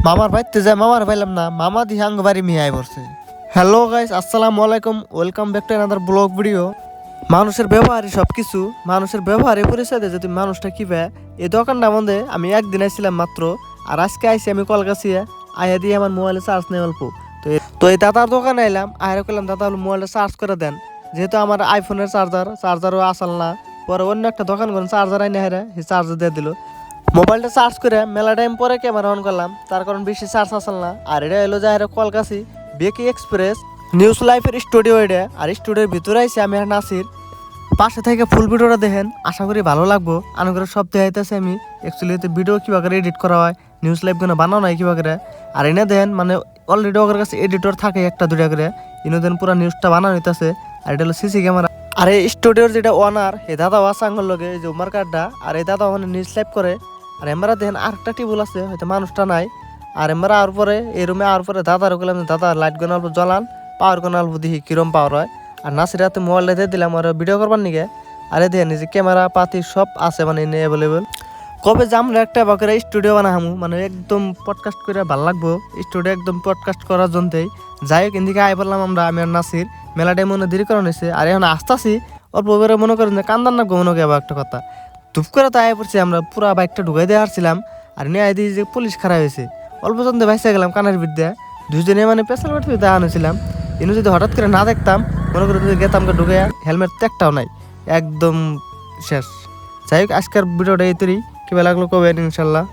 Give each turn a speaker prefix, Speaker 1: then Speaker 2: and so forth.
Speaker 1: মামার বাড়িতে যায় মামার পাইলাম না, মামা দিয়ে আঙ্গ বাড়ি মিয়াই পড়ছে। হ্যালো গাইস, আসসালামু আলাইকুম, welcome back to another blog video. মানুষের ব্যবহারই সব কিছু, মানুষের ব্যবহারে পরিচয় দেয় যদি মানুষটা কি পায়। এই দোকানটার মধ্যে আমি একদিন আইছিলাম মাত্র, আর আজকে আইসি আমি কলকাছিয়া আইয়া দিয়ে আমার মোবাইলে চার্জ নেই অল্প। তো এই দাদার দোকানে এলাম, আইরা করলাম দাদা মোবাইলটা চার্জ করে দেন, যেহেতু আমার আইফোনের চার্জারও আসল না। পরে অন্য একটা দোকান করেন চার্জার আইনে হেরা সেই চার্জার দিয়ে দিল। মোবাইলটা চার্জ করে মেলা টাইম পরে ক্যামেরা অন করলাম, তার কারণ বেশি চার্জ আসল না। আর এটা এলো যায় কলকাছি বেকি এক্সপ্রেস নিউজ লাইফের স্টুডিও। এটা আর স্টুডিওর ভিতরে আইসি আমি আর নাসির। পাশে থেকে ফুল ভিডিওটা দেখেন, আশা করি ভালো লাগবো। করে সব দেখাইতেছে আমি অ্যাকচুয়ালি ভিডিও কীভাবে এডিট করা হয়, নিউজ লাইভ কোনো বানানো হয় কীভাবে। আর এনে দেন মানে অলরেডি ওর কাছে এডিটর থাকে একটা দুটা করে, ইনো দেন পুরো নিউজটা বানানো হইতেছে। আর এটা হলো সিসি ক্যামেরা। আর এই স্টুডিওর যেটা ওনার এই দাদা আসাঙ্গর লগে এই যে উমার কার্ডটা, আর এই দাদা মানে নিউজ লাইভ করে। আর এমরা দেখেন আর একটা টেবিল আছে, হয়তো মানুষটা নাই। আর এমরা আর পরে এই রুমে আর পরে দাদার গেলাম, দাদা লাইট গোনা অল্প জ্বলান, পাওয়ার গোনা অল্প দেখি কিরম পাওয়ার হয়। আর নাসির হাতে মোবাইলটা দিয়ে দিলাম আর ভিডিও করবার নিকে। আরে দেখেন যে ক্যামেরা পাতি সব আছে মানে অ্যাভেলেবেল। কবে জামলে একটা বাকেরা স্টুডিও বানাহামু, মানে একদম পডকাস্ট করে ভালো লাগবো। স্টুডিও একদম পডকাস্ট করার জন্যই যাই হোক এদিকে আই বললাম আমরা, আমি আর নাসির। মেলাটাই মনে দেরি করানো হয়েছে, আর এখন আসতাছি অল্প করে মনে করেন যে কান্দার না মনে আবার একটা কথা ধূপ করে তো আয় পড়ছি আমরা, পুরা বাইকটা ঢুকাই দিয়ে আসছিলাম। আর নিয়ে আই দিয়ে যে পুলিশ খারাপ হয়েছে, অল্প জনতে ভাইসে গেলাম কানের বিদ্যা। দুজনে মানে পেছাল বাড়তে দেখানো ছিলাম। কিন্তু যদি হঠাৎ করে না দেখতাম, মনে করে যদি গেতাম ঢুকে, হেলমেট তো একটাও নাই, একদম শেষ। যাই হোক আজকের ভিডিওটা এই তৈরি কিভাবে লাগলো কবে ইনশাল্লাহ।